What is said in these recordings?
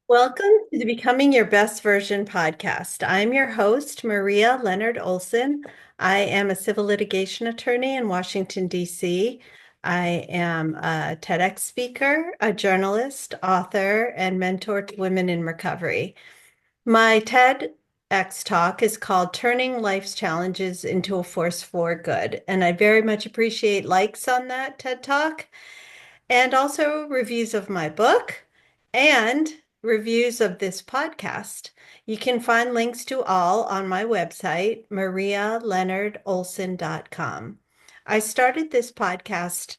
Welcome to the Becoming Your Best Version podcast. I'm your host, Maria Leonard Olson. I am a civil litigation attorney in Washington, D.C. I am a TEDx speaker, a journalist, author, and mentor to women in recovery. My TEDx talk is called Turning Life's Challenges into a Force for Good, and I very much appreciate likes on that TED Talk and also reviews of my book and reviews of this podcast. You can find links to all on my website, marialeonardolson.com. I started this podcast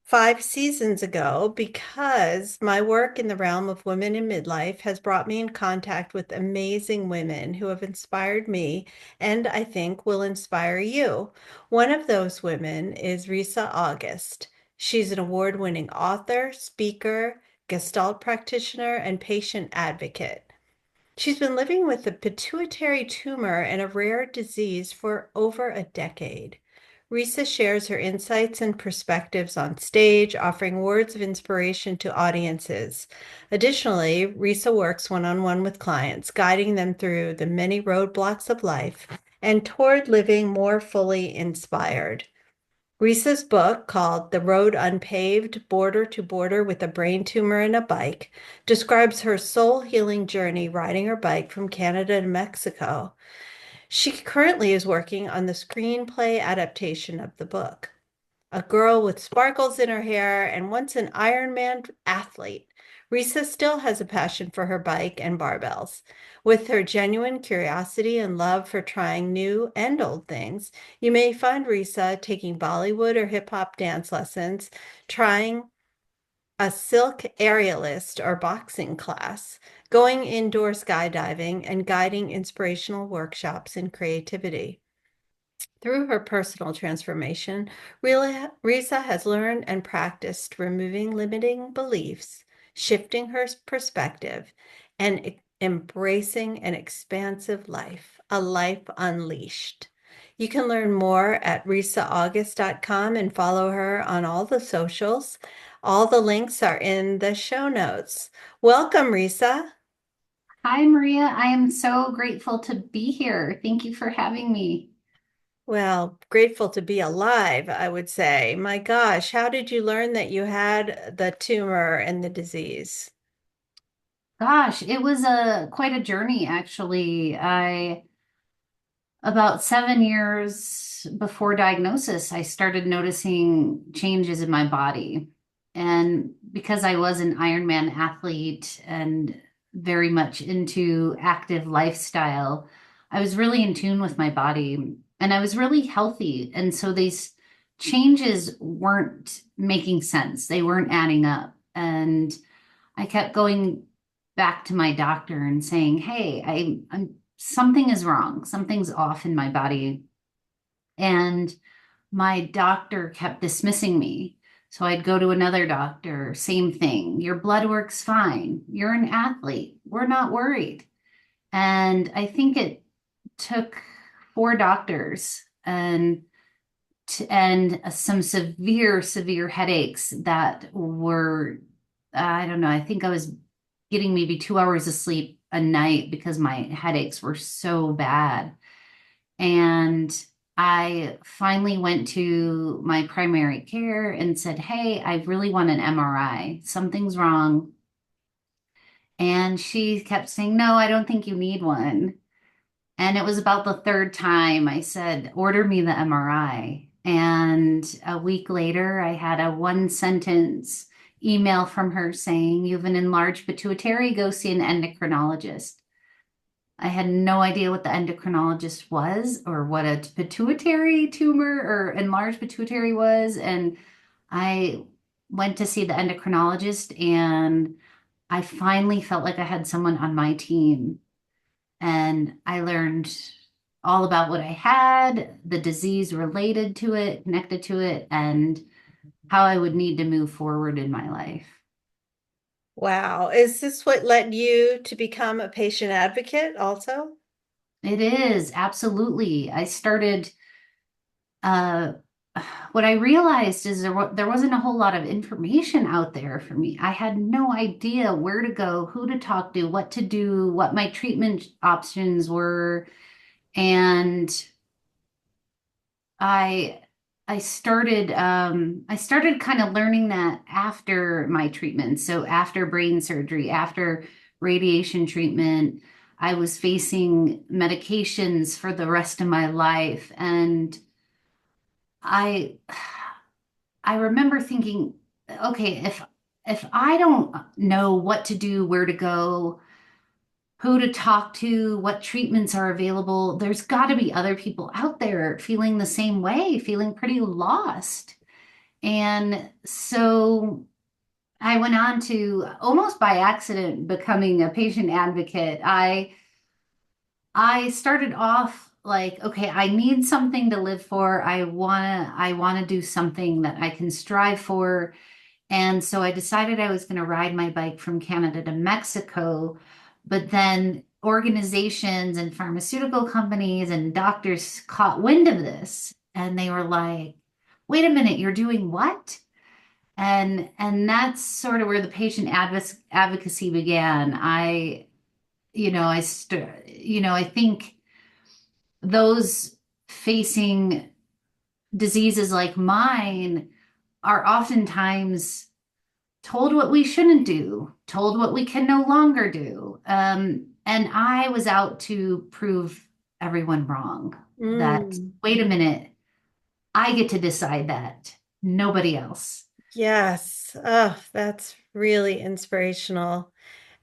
5 seasons ago because my work in the realm of women in midlife has brought me in contact with amazing women who have inspired me and I think will inspire you. One of those women is Risa August. She's an award-winning author, speaker, Gestalt practitioner, and patient advocate. She's been living with a pituitary tumor and a rare disease for over a decade. Risa shares her insights and perspectives on stage, offering words of inspiration to audiences. Additionally, Risa works one-on-one with clients, guiding them through the many roadblocks of life and toward living more fully inspired. Risa's book, called The Road Unpaved, Border to Border with a Brain Tumor and a Bike, describes her soul healing journey riding her bike from Canada to Mexico. She currently is working on the screenplay adaptation of the book. A girl with sparkles in her hair and once an Ironman athlete, Risa still has a passion for her bike and barbells. With her genuine curiosity and love for trying new and old things, you may find Risa taking Bollywood or hip hop dance lessons, trying a silk aerialist or boxing class, going indoor skydiving, and guiding inspirational workshops in creativity. Through her personal transformation, Risa has learned and practiced removing limiting beliefs, shifting her perspective, and embracing an expansive life, a life unleashed. You can learn more at risaaugust.com and follow her on all the socials. All the links are in the show notes. Welcome, Risa. Hi, Maria. I am so grateful to be here. Thank you for having me. Well, grateful to be alive, I would say. My gosh, how did you learn that you had the tumor and the disease? Gosh, it was a quite a journey actually. I About 7 years before diagnosis, I started noticing changes in my body. And because I was an Ironman athlete and very much into active lifestyle, I was really in tune with my body and I was really healthy. And so these changes weren't making sense. They weren't adding up. And I kept going back to my doctor and saying, "Hey, I'm something is wrong. Something's off in my body." And my doctor kept dismissing me. So I'd go to another doctor, same thing. Your blood work's fine. You're an athlete. We're not worried. And I think it took four doctors and some severe headaches that were, I don't know, I think I was getting maybe 2 hours of sleep a night because my headaches were so bad. And I finally went to my primary care and said, "Hey, I really want an MRI. Something's wrong." And she kept saying, "No, I don't think you need one." And it was about the third time I said, "Order me the MRI." And a week later, I had a one sentence email from her saying, "You have an enlarged pituitary, go see an endocrinologist." I had no idea what the endocrinologist was or what a pituitary tumor or enlarged pituitary was. And I went to see the endocrinologist and I finally felt like I had someone on my team. And I learned all about what I had, the disease related to it, connected to it, and how I would need to move forward in my life. Wow. Is this what led you to become a patient advocate also? It is absolutely. I started. what I realized is there wasn't a whole lot of information out there for me. I had no idea where to go, who to talk to, what to do, what my treatment options were. And I I started kind of learning that after my treatment. So after brain surgery, after radiation treatment, I was facing medications for the rest of my life. And I I remember thinking, okay, if I don't know what to do, where to go, who to talk to, what treatments are available, there's got to be other people out there feeling the same way, feeling pretty lost. And so I went on to almost by accident becoming a patient advocate. I started off like, okay, I need something to live for. I wanna do something that I can strive for. And so I decided I was going to ride my bike from Canada to Mexico. But then organizations and pharmaceutical companies and doctors caught wind of this and they were like, wait a minute, you're doing what? And that's sort of where the patient advocacy began. I think those facing diseases like mine are oftentimes told what we shouldn't do, told what we can no longer do. And I was out to prove everyone wrong. That, Mm, wait a minute, I get to decide that, nobody else. yes. Oh, that's really inspirational.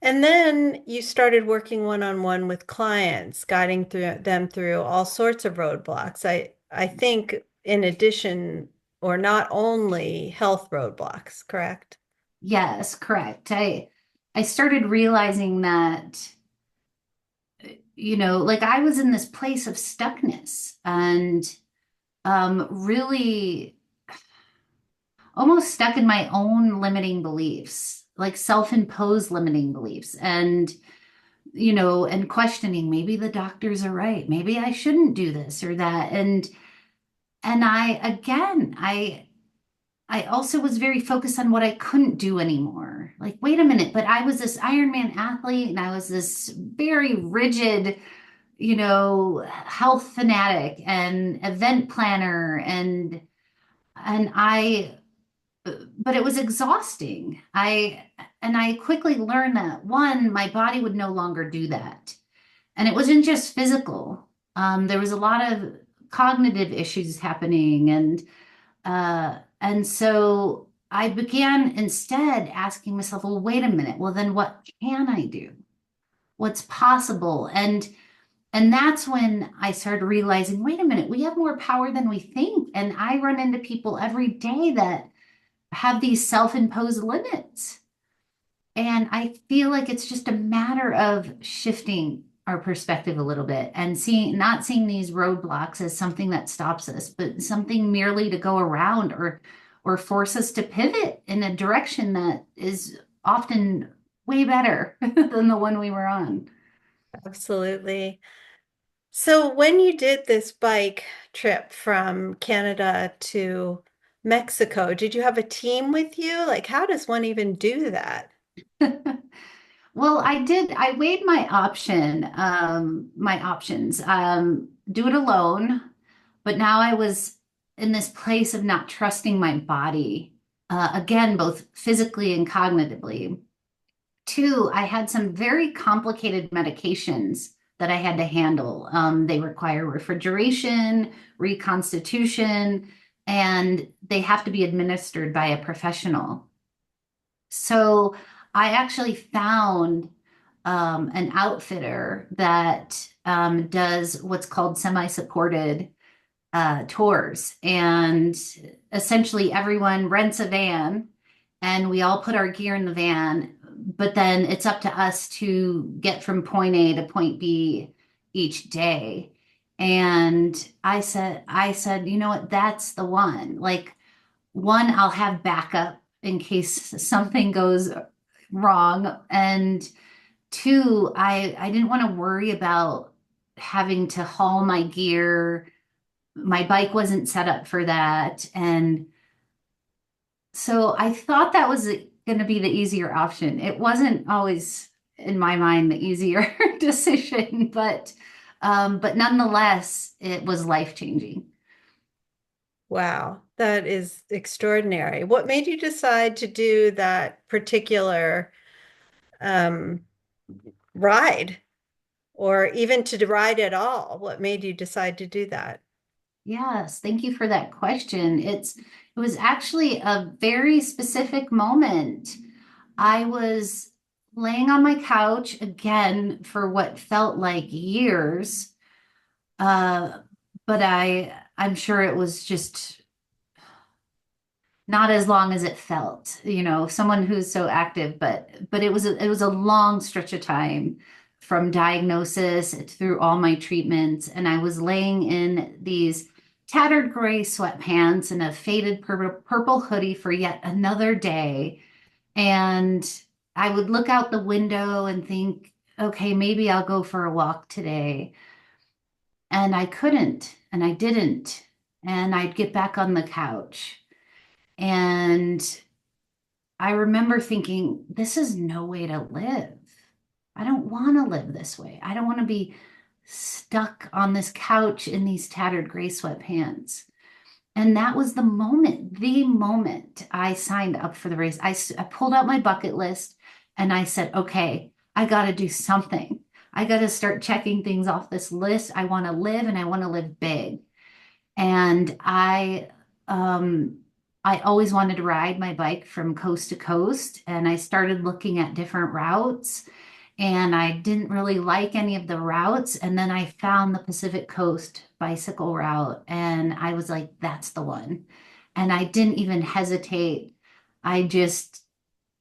And then you started working one-on-one with clients, guiding them through all sorts of roadblocks. I think in addition, or not only health roadblocks, correct? Yes, correct. I started realizing that, like I was in this place of stuckness and really almost stuck in my own limiting beliefs, like self-imposed limiting beliefs. And questioning, maybe the doctors are right. Maybe I shouldn't do this or that. And I also was very focused on what I couldn't do anymore. Like, wait a minute, but I was this Ironman athlete and I was this very rigid, health fanatic and event planner and I but it was exhausting. I quickly learned that one, my body would no longer do that. And it wasn't just physical. There was a lot of cognitive issues happening, and so I began instead asking myself, well, wait a minute. Well, then what can I do? What's possible? And that's when I started realizing, wait a minute, we have more power than we think. And I run into people every day that have these self-imposed limits. And I feel like it's just a matter of shifting our perspective a little bit and not seeing these roadblocks as something that stops us, but something merely to go around or force us to pivot in a direction that is often way better than the one we were on. Absolutely. So when you did this bike trip from Canada to Mexico, did you have a team with you? Like, how does one even do that? Well, I weighed my options, do it alone, but now I was in this place of not trusting my body, again, both physically and cognitively. Two, I had some very complicated medications that I had to handle. They require refrigeration, reconstitution, and they have to be administered by a professional. So I actually found an outfitter that does what's called semi-supported tours. And essentially, everyone rents a van and we all put our gear in the van. But then it's up to us to get from point A to point B each day. And I said, you know what, that's the one. Like, one, I'll have backup in case something goes wrong. And two, I didn't want to worry about having to haul my gear my bike wasn't set up for that. And so I thought that was going to be the easier option. It wasn't always in my mind the easier decision, but nonetheless, it was life changing. Wow, that is extraordinary. What made you decide to do that particular um, ride, or even to ride at all? What made you decide to do that? Yes, thank you for that question. It was actually a very specific moment. I was laying on my couch again for what felt like years. Uh, but I'm sure it was just not as long as it felt, someone who's so active, but it was a long stretch of time from diagnosis through all my treatments. And I was laying in these tattered gray sweatpants and a faded purple hoodie for yet another day. And I would look out the window and think, okay, maybe I'll go for a walk today. And I couldn't, and I didn't. And I'd get back on the couch. And I remember thinking, this is no way to live. I don't want to live this way. I don't want to be stuck on this couch in these tattered gray sweatpants. And that was the moment I signed up for the race. I pulled out my bucket list and I said, okay, I got to do something. I got to start checking things off this list. I want to live and I want to live big. And um, I always wanted to ride my bike from coast to coast. And I started looking at different routes and I didn't really like any of the routes. And then I found the Pacific Coast bicycle route and I was like, that's the one. And I didn't even hesitate. I just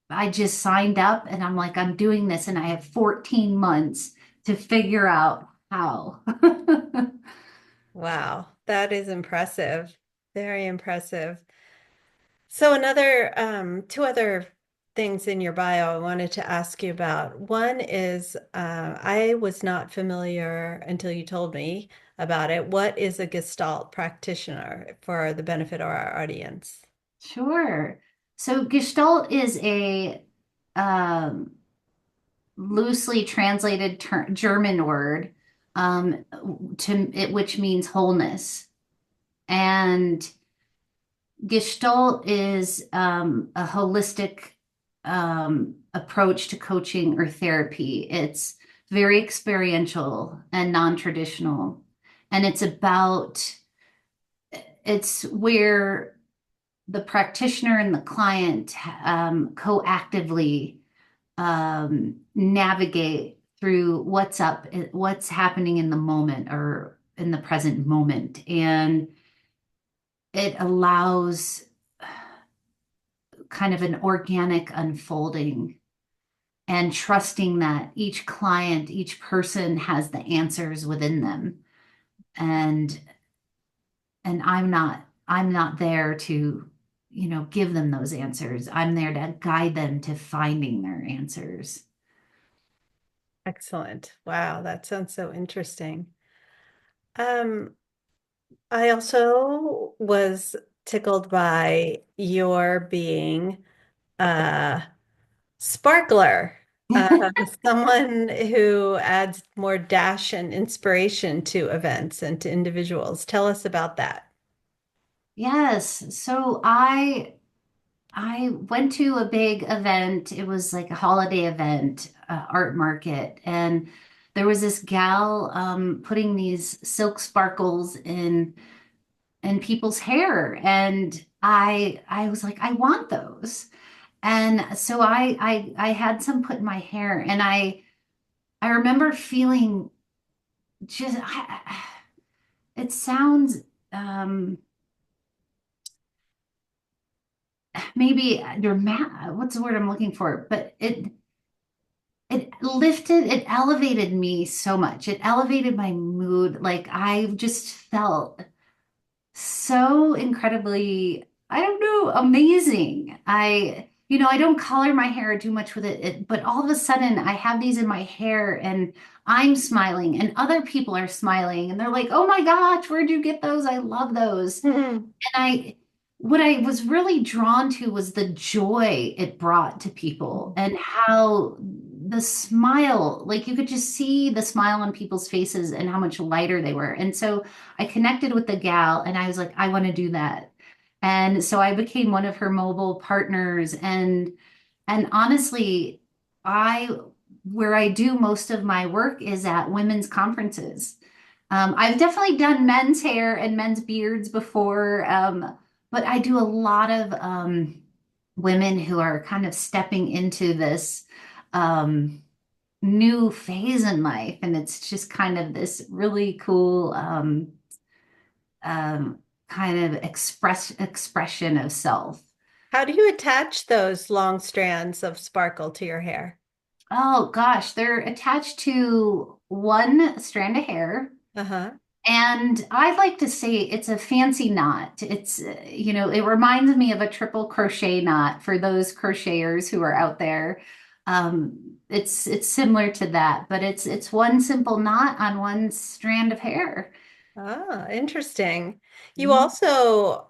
I just signed up and I'm like, I'm doing this and I have 14 months to figure out how. Wow, that is impressive. Very impressive. So another two other things in your bio I wanted to ask you about. One is I was not familiar until you told me about it. What is a Gestalt practitioner for the benefit of our audience? Sure. So Gestalt is a um, loosely translated German word which means wholeness. And Gestalt is a holistic approach to coaching or therapy. It's very experiential and non-traditional. And it's where the practitioner and the client coactively navigate through what's happening in the moment or in the present moment. And it allows kind of an organic unfolding and trusting that each client, each person has the answers within them. And I'm not there to, give them those answers. I'm there to guide them to finding their answers. Excellent. Wow, that sounds so interesting. Um, I also was tickled by your being a sparkler, someone who adds more dash and inspiration to events and to individuals. Tell us about that. Yes. So I went to a big event. It was like a holiday event, art market, and there was this gal putting these silk sparkles in people's hair, and I was like, I want those. And so I had some put in my hair, and I remember feeling just it sounds maybe dramatic. What's the word I'm looking for? But it elevated me so much. It elevated my mood. Like I just felt so incredibly, I don't know, amazing. I I don't color my hair or do much with it, but all of a sudden I have these in my hair and I'm smiling and other people are smiling and they're like, "Oh my gosh, where'd you get those? I love those." Mhm. And what I was really drawn to was the joy it brought to people and how the smile, like you could just see the smile on people's faces and how much lighter they were. And so I connected with the gal and I was like, I want to do that. And so I became one of her mobile partners. And honestly, I where I do most of my work is at women's conferences. I've definitely done men's hair and men's beards before, but I do a lot of women who are kind of stepping into this um, new phase in life, and it's just kind of this really cool um, kind of expression of self. How do you attach those long strands of sparkle to your hair? Oh gosh, they're attached to one strand of hair. Uh-huh. And I'd like to say it's a fancy knot. It reminds me of a triple crochet knot for those crocheters who are out there. It's similar to that, but it's one simple knot on one strand of hair. Ah, interesting. You Mhm. also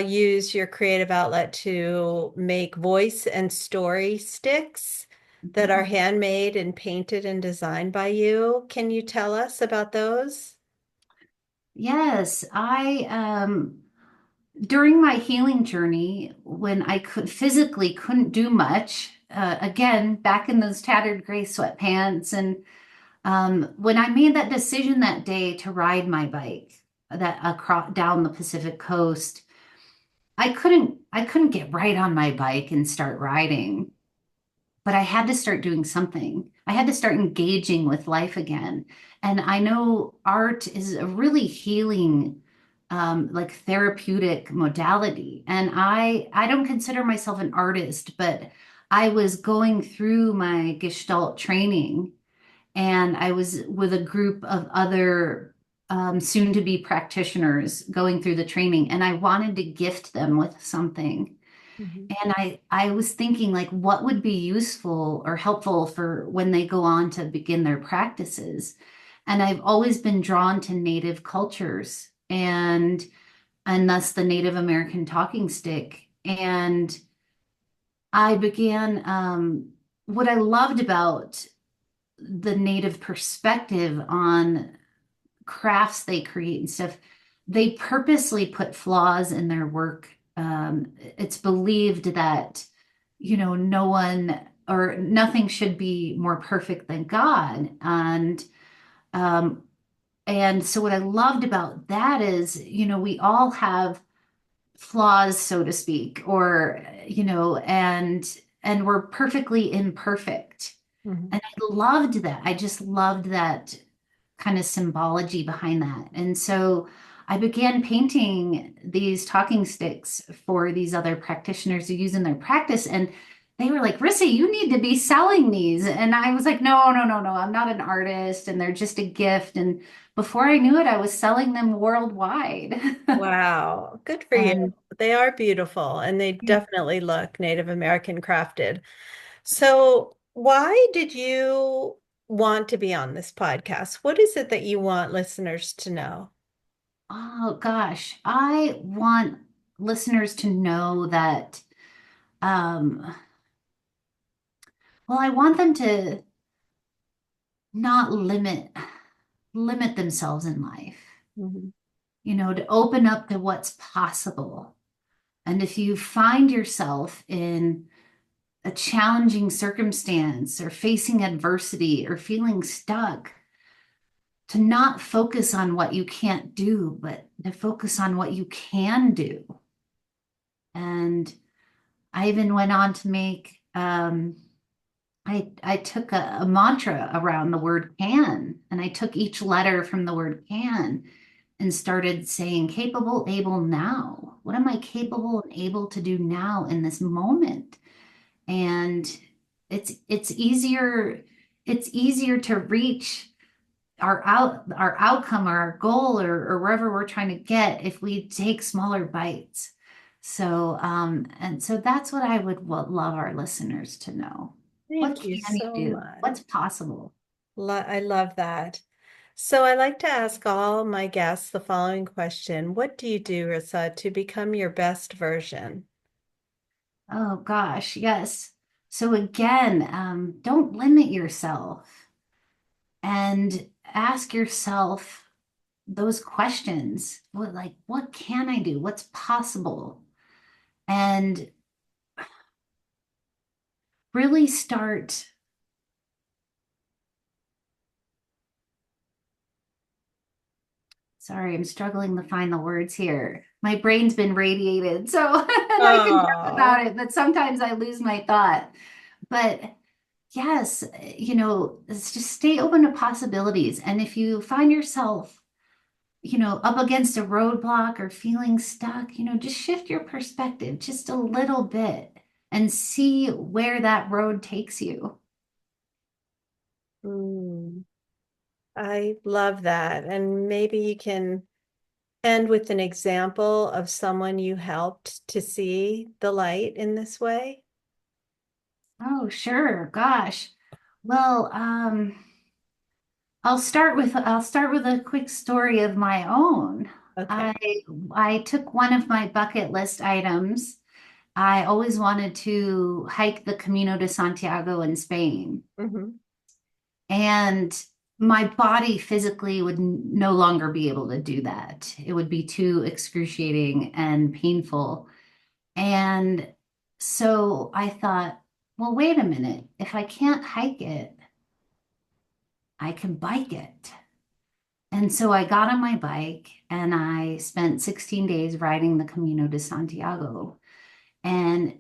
use your creative outlet to make voice and story sticks that are handmade and painted and designed by you. Can you tell us about those? Yes, I during my healing journey, when I could physically couldn't do much, again, back in those tattered gray sweatpants, and when I made that decision that day to ride my bike that across down the Pacific coast, I couldn't get right on my bike and start riding, but I had to start doing something. I had to start engaging with life again. And I know art is a really healing, like therapeutic modality. And I don't consider myself an artist, but I was going through my Gestalt training and I was with a group of other soon to be practitioners going through the training, and I wanted to gift them with something. Mhm. And I was thinking like what would be useful or helpful for when they go on to begin their practices. And I've always been drawn to Native cultures and thus the Native American talking stick. And I began what I loved about the Native perspective on crafts they create and stuff, they purposely put flaws in their work. It's believed that, no one or nothing should be more perfect than God. Um, and so what I loved about that is, we all have flaws, so to speak, or, and we're perfectly imperfect. Mhm. And I loved that. I just loved that kind of symbology behind that. And so I began painting these talking sticks for these other practitioners to use in their practice. And they were like, Rissa, you need to be selling these. And I was like, no, no, no, no, I'm not an artist. And they're just a gift. And before I knew it, I was selling them worldwide. Wow, good for you. And They are beautiful and they definitely look Native American crafted. So, why did you want to be on this podcast? What is it that you want listeners to know? oh gosh, I want listeners to know that, um, well, I want them to not limit themselves in life, Mhm. to open up to what's possible. And if you find yourself in a challenging circumstance or facing adversity or feeling stuck, to not focus on what you can't do, but to focus on what you can do. And I even went on to make I took a mantra around the word can, and I took each letter from the word can and started saying capable, able now. What am I capable and able to do now in this moment? And it's easier to reach our outcome or our goal or wherever we're trying to get if we take smaller bites. And so that's what I would love our listeners to know. What Thank you can you so do? much. What's possible? I love that. So I like to ask all my guests the following question. What do you do, Risa, to become your best version? Oh gosh, yes. So again, don't limit yourself and ask yourself those questions. What can I do? What's possible? And really start. Sorry, I'm struggling to find the words here. My brain's been radiated, so and I can joke Oh, about it, but sometimes I lose my thought. But yes, it's just stay open to possibilities. And if you find yourself, up against a roadblock or feeling stuck, just shift your perspective just a little bit and see where that road takes you. mm, I love that. And maybe you can end with an example of someone you helped to see the light in this way. Oh, sure. Gosh. Well, I'll start with a quick story of my own. I Okay. I took one of my bucket list items. I always wanted to hike the Camino de Santiago in Spain. Hmm. And my body physically would no longer be able to do that. It would be too excruciating and painful. And so I thought, well, wait a minute. If I can't hike it, I can bike it. And so I got on my bike and I spent 16 days riding the Camino de Santiago. And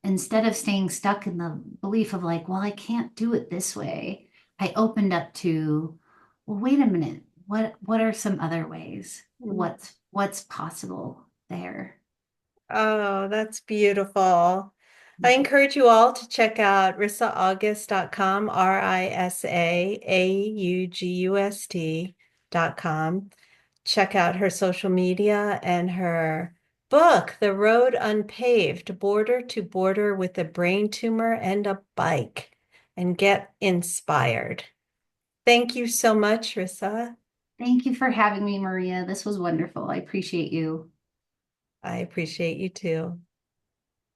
instead of staying stuck in the belief of like, well, I can't do it this way, I opened up to, well, wait a minute. What are some other ways? What's possible there? Oh, that's beautiful. I encourage you all to check out risaaugust.com, risaaugust.com. Check out her social media and her book, The Road Unpaved, Border to Border with a Brain Tumor and a Bike, and get inspired. Thank you so much, Risa. Thank you for having me, Maria. This was wonderful. I appreciate you. I appreciate you too.